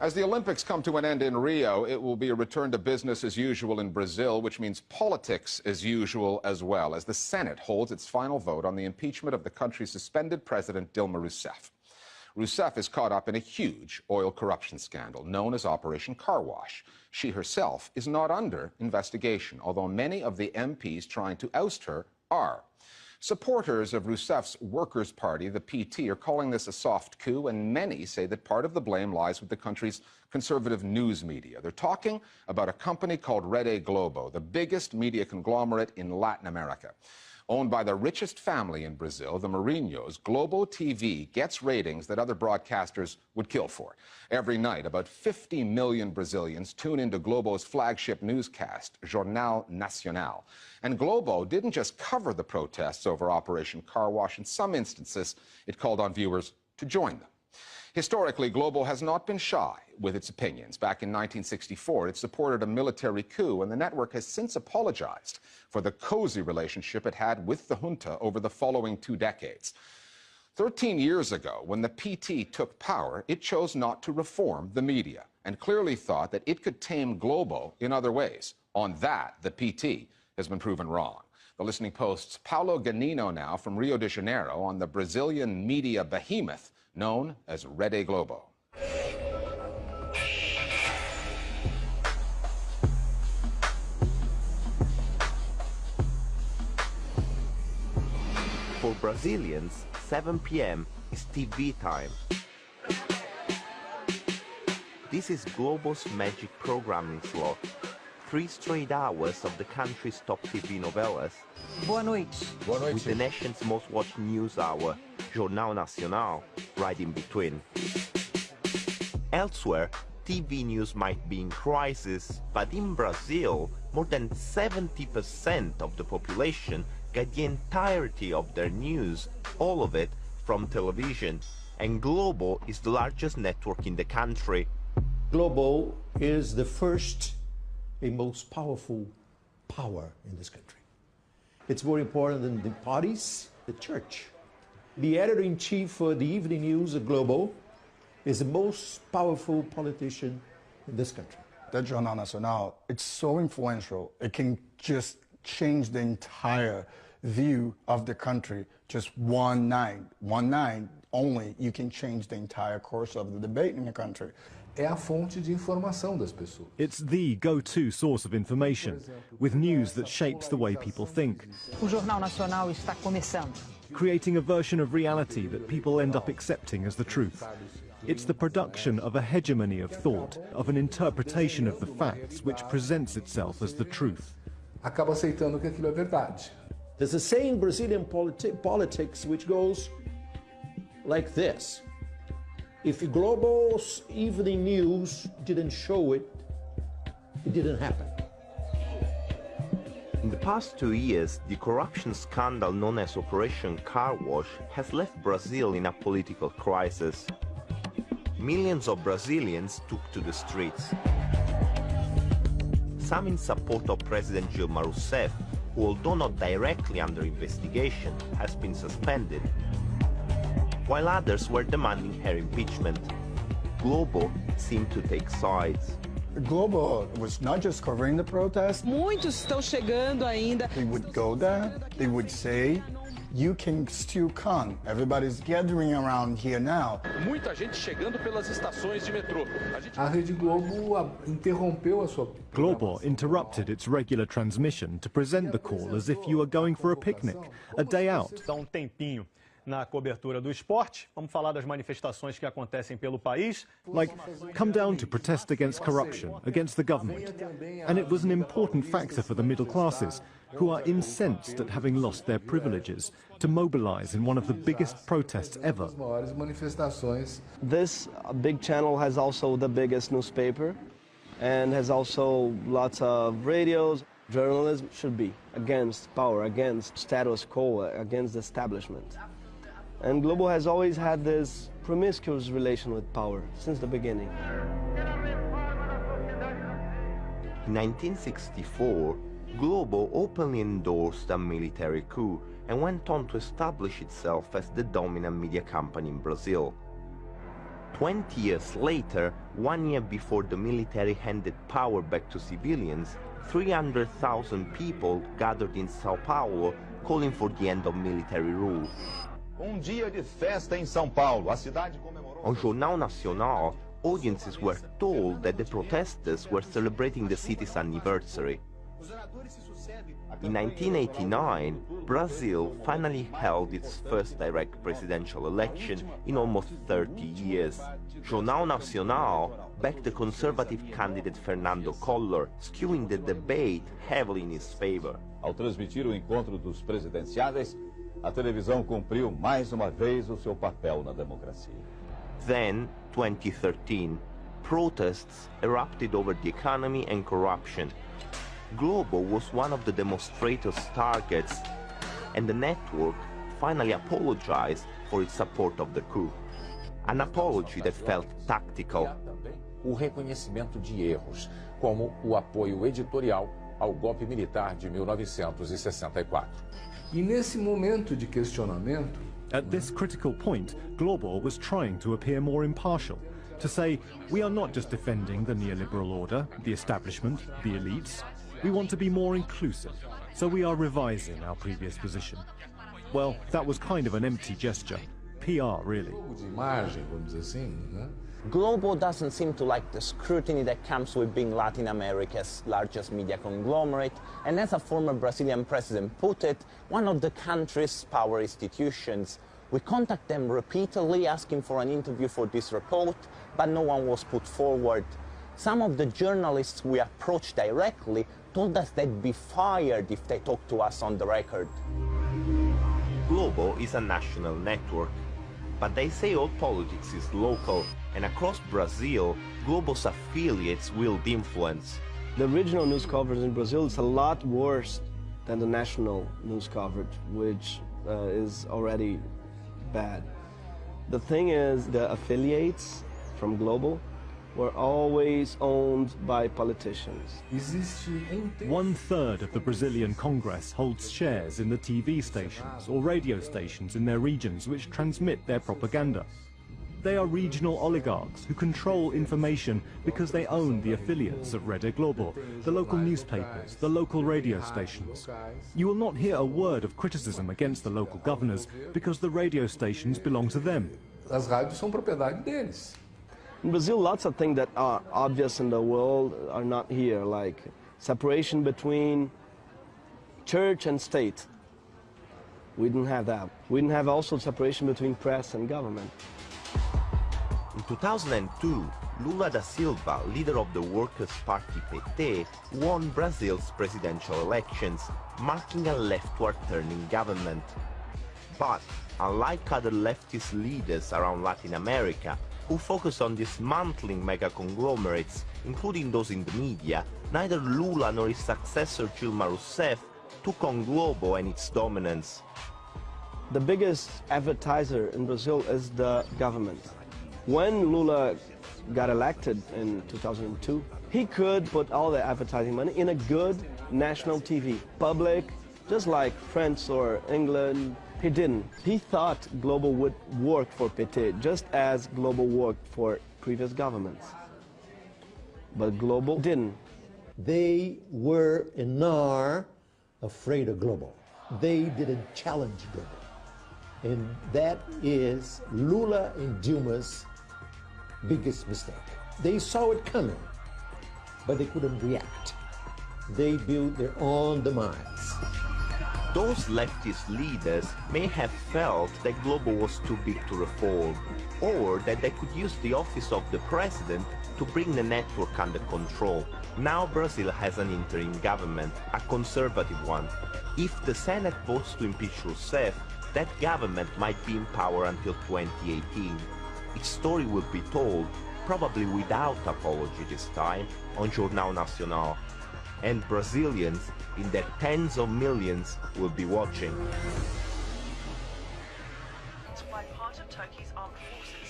As the Olympics come to an end in Rio, it will be a return to business as usual in Brazil, which means politics as usual as well, as the Senate holds its final vote on the impeachment of the country's suspended president, Dilma Rousseff. Rousseff is caught up in a huge oil corruption scandal known as Operation Car Wash. She herself is not under investigation, although many of the MPs trying to oust her are. Supporters of Rousseff's Workers' Party, the PT, are calling this a soft coup, and many say that part of the blame lies with the country's conservative news media. They're talking about a company called Rede Globo, the biggest media conglomerate in Latin America. Owned by the richest family in Brazil, the Marinhos, Globo TV gets ratings that other broadcasters would kill for. Every night, about 50 million Brazilians tune into Globo's flagship newscast, Jornal Nacional. And Globo didn't just cover the protests over Operation Car Wash. In some instances, it called on viewers to join them. Historically, Globo has not been shy with its opinions. Back in 1964, it supported a military coup, and the network has since apologized for the cozy relationship it had with the junta over the following 2 decades. 13 years ago, when the PT took power, it chose not to reform the media and clearly thought that it could tame Globo in other ways. On that, the PT has been proven wrong. The Listening Post's Paulo Ganino now from Rio de Janeiro on the Brazilian media behemoth known as Rede Globo. For Brazilians, 7 p.m. is TV time. This is Globo's magic programming slot. 3 straight hours of the country's top TV novelas. Boa noite. Boa noite. With the nation's most watched news hour, Jornal Nacional, right in between. Elsewhere, TV news might be in crisis, but in Brazil, more than 70% of the population get the entirety of their news, all of it from television. And Globo is the largest network in the country. Globo is the first and most powerful power in this country. It's more important than the parties, the church. The editor-in-chief for the evening news of Globo is the most powerful politician in this country. That Jornal Nacional, it's so influential. It can just change the entire view of the country. Just one night only, you can change the entire course of the debate in the country. É a fonte de informação das pessoas. It's the go-to source of information, with news that shapes the way people think. O Jornal Nacional está começando. Creating a version of reality that people end up accepting as the truth. It's the production of a hegemony of thought, of an interpretation of the facts which presents itself as the truth. Acaba aceitando que aquilo é verdade. There's a saying in Brazilian politics which goes like this. If Globo's evening news didn't show it, it didn't happen. In the past 2 years, the corruption scandal known as Operation Car Wash has left Brazil in a political crisis. Millions of Brazilians took to the streets. Some in support of President Dilma Rousseff, who, although not directly under investigation, has been suspended, while others were demanding her impeachment. Globo seemed to take sides. Globo was not just covering the protest. Muitos estão chegando ainda. They would go there, they would say, you can still come. Everybody's gathering around here now. Muita gente chegando pelas estações de metrô. A Rede Globo interrompeu a sua... Globo interrupted its regular transmission to present the call as if you were going for a picnic, a day out. Dá tempinho na cobertura do esporte. Vamos falar das manifestações que acontecem pelo país. Like, come down to protest against corruption, against the government. And it was an important factor for the middle classes, who are incensed at having lost their privileges, to mobilize in one of the biggest protests ever. This big channel has also the biggest newspaper and has also lots of radios. Journalism should be against power, against status quo, against the establishment. And Globo has always had this promiscuous relation with power since the beginning. In 1964, Globo openly endorsed a military coup and went on to establish itself as the dominant media company in Brazil. 20 years later, 1 year before the military handed power back to civilians, 300,000 people gathered in São Paulo calling for the end of military rule. Dia de festa em São Paulo. A cidade comemorou. On Jornal Nacional, audiences were told that the protesters were celebrating the city's anniversary. In 1989, Brazil finally held its first direct presidential election in almost 30 years. Jornal Nacional backed the conservative candidate Fernando Collor, skewing the debate heavily in his favor. Ao transmitir o encontro dos presidenciáveis, a televisão cumpriu mais uma vez o seu papel na democracia. Then, 2013, protests erupted over the economy and corruption. Globo was one of the demonstrators' targets, and the network finally apologized for its support of the coup. An apology that felt tactical. O reconhecimento de erros, como o apoio editorial ao golpe militar de 1964. E nesse momento de questionamento, at this critical point, Globo was trying to appear more impartial, to say, we are not just defending the neoliberal order, the establishment, the elites. We want to be more inclusive, so we are revising our previous position. Well, that was kind of an empty gesture. PR, really. De imagem, vamos dizer assim, né? Globo doesn't seem to like the scrutiny that comes with being Latin America's largest media conglomerate, and as a former Brazilian president put it, one of the country's power institutions. We contacted them repeatedly asking for an interview for this report, but no one was put forward. Some of the journalists we approached directly told us they'd be fired if they talked to us on the record. Globo is a national network, but they say all politics is local, and across Brazil, Globo's affiliates wield influence. The regional news coverage in Brazil is a lot worse than the national news coverage, which is already bad. The thing is, the affiliates from Globo were always owned by politicians. 1/3 of the Brazilian Congress holds shares in the TV stations or radio stations in their regions which transmit their propaganda. They are regional oligarchs who control information because they own the affiliates of Rede Globo, the local newspapers, the local radio stations. You will not hear a word of criticism against the local governors because the radio stations belong to them. As rádios são propriedade deles. In Brazil, lots of things that are obvious in the world are not here, like separation between church and state. We didn't have that. We didn't have also separation between press and government. In 2002, Lula da Silva, leader of the Workers' Party PT, won Brazil's presidential elections, marking a leftward-turning government. But, unlike other leftist leaders around Latin America, who focus on dismantling mega-conglomerates, including those in the media, neither Lula nor his successor Dilma Rousseff took on Globo and its dominance. The biggest advertiser in Brazil is the government. When Lula got elected in 2002, he could put all the advertising money in a good national TV, public, just like France or England. He didn't. He thought Globo would work for PT, just as Globo worked for previous governments. But Globo didn't. They were and are afraid of Globo. They didn't challenge Globo. And that is Lula and Dilma's biggest mistake. They saw it coming, but they couldn't react. They built their own demise. Those leftist leaders may have felt that Globo was too big to reform, or that they could use the office of the president to bring the network under control. Now Brazil has an interim government, a conservative one. If the Senate votes to impeach Rousseff, that government might be in power until 2018. Its story will be told, probably without apology this time, on Jornal Nacional. And Brazilians, in their tens of millions, will be watching. By part of Turkey's armed forces